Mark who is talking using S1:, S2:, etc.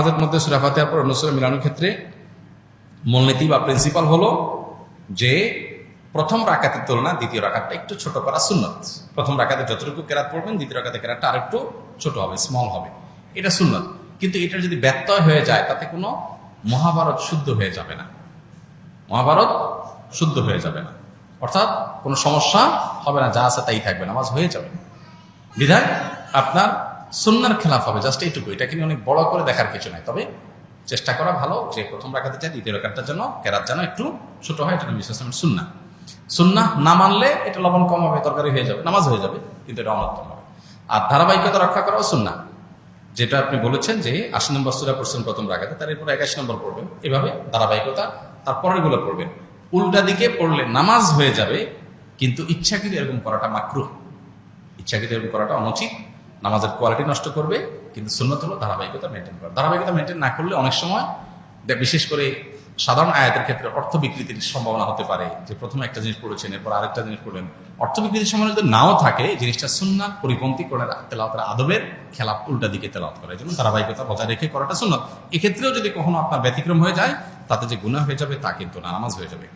S1: নামাজের মধ্যে সূরা ফাতিহার পর অন্য সূরা মিলানোর ক্ষেত্রে মূলনীতি বা প্রিন্সিপাল হলো যে প্রথম রাকাতের তুলনা দ্বিতীয় রাকাতটা একটু ছোট করা সুন্নত। প্রথম রাকাতে যতটুকু কেরাত পড়বেন দ্বিতীয় রাকাতে কেরাতটা আরেকটু ছোট হবে, স্মল হবে, এটা সুন্নত। কিন্তু এটা যদি ব্যত্যয় হয়ে যায় তাতে কোনো মহাভারত শুদ্ধ হয়ে যাবে না, মহাভারত শুদ্ধ হয়ে যাবে না, অর্থাৎ কোনো সমস্যা হবে না, যা আছে তাই থাকবে, নামাজ হয়ে যাবে। বিধায় আপনার সুন্নার খেলাফ হবে, জাস্ট এইটুকু। এটাকে নিয়ে অনেক বড় করে দেখার কিছু নাই, তবে চেষ্টা করা ভালো যে প্রথম রাকাতে যায় দ্বিতীয় রাকাতটার জন্য কেরাত যেন একটু ছোট হয়, এটা নবী সাল্লাল্লাহু আলাইহি ওয়াসাল্লামের সুন্নাহ। সুন্নাহ না মানলে এটা লবণ কম হবে, তরকারি হয়ে যাবে, নামাজ হয়ে যাবে, কিন্তু এটা অনর্থক হবে। আর ধারাবাহিকতা রক্ষা করাও সুন্নাহ, যেটা আপনি বলেছেন যে ৮০ নম্বর সূরা পড়ছেন প্রথম রাকাতে, তার এরপর ৮১ নম্বর পড়বেন, এভাবে ধারাবাহিকতা তার পরেরগুলো পড়বেন। উল্টা দিকে পড়লে নামাজ হয়ে যাবে, কিন্তু ইচ্ছাকৃত এরকম করাটা মাকরুহ, ইচ্ছাকৃত এরকম করাটা অনুচিত, নামাজের কোয়ালিটি নষ্ট করবে। কিন্তু সুন্নত হলো ধারাবাহিকতা মেনটেন করা। ধারাবাহিকতা মেনটেন না করলে অনেক সময় বিশেষ করে সাধারণ আয়াতের ক্ষেত্রে অর্থ বিকৃতির সম্ভাবনা হতে পারে, যে প্রথমে একটা জিনিস পড়েছেন এরপর আরেকটা জিনিস পড়লেন, অর্থ বিকৃতির সম্ভাবনা যদি নাও থাকে, জিনিসটা সুন্নাহ পরিপন্থী করে তেলাওয়াতের আদবের খেলাফ, উল্টা দিকে তেলাওয়াত করে, এই জন্য ধারাবাহিকতা বজায় রেখে করাটা সুন্নাহ। এক্ষেত্রেও যদি কখনো আপনার ব্যতিক্রম হয়ে যায়, তাতে যে গুনাহ হয়ে যাবে তা কিন্তু না, নামাজ হয়ে যাবে।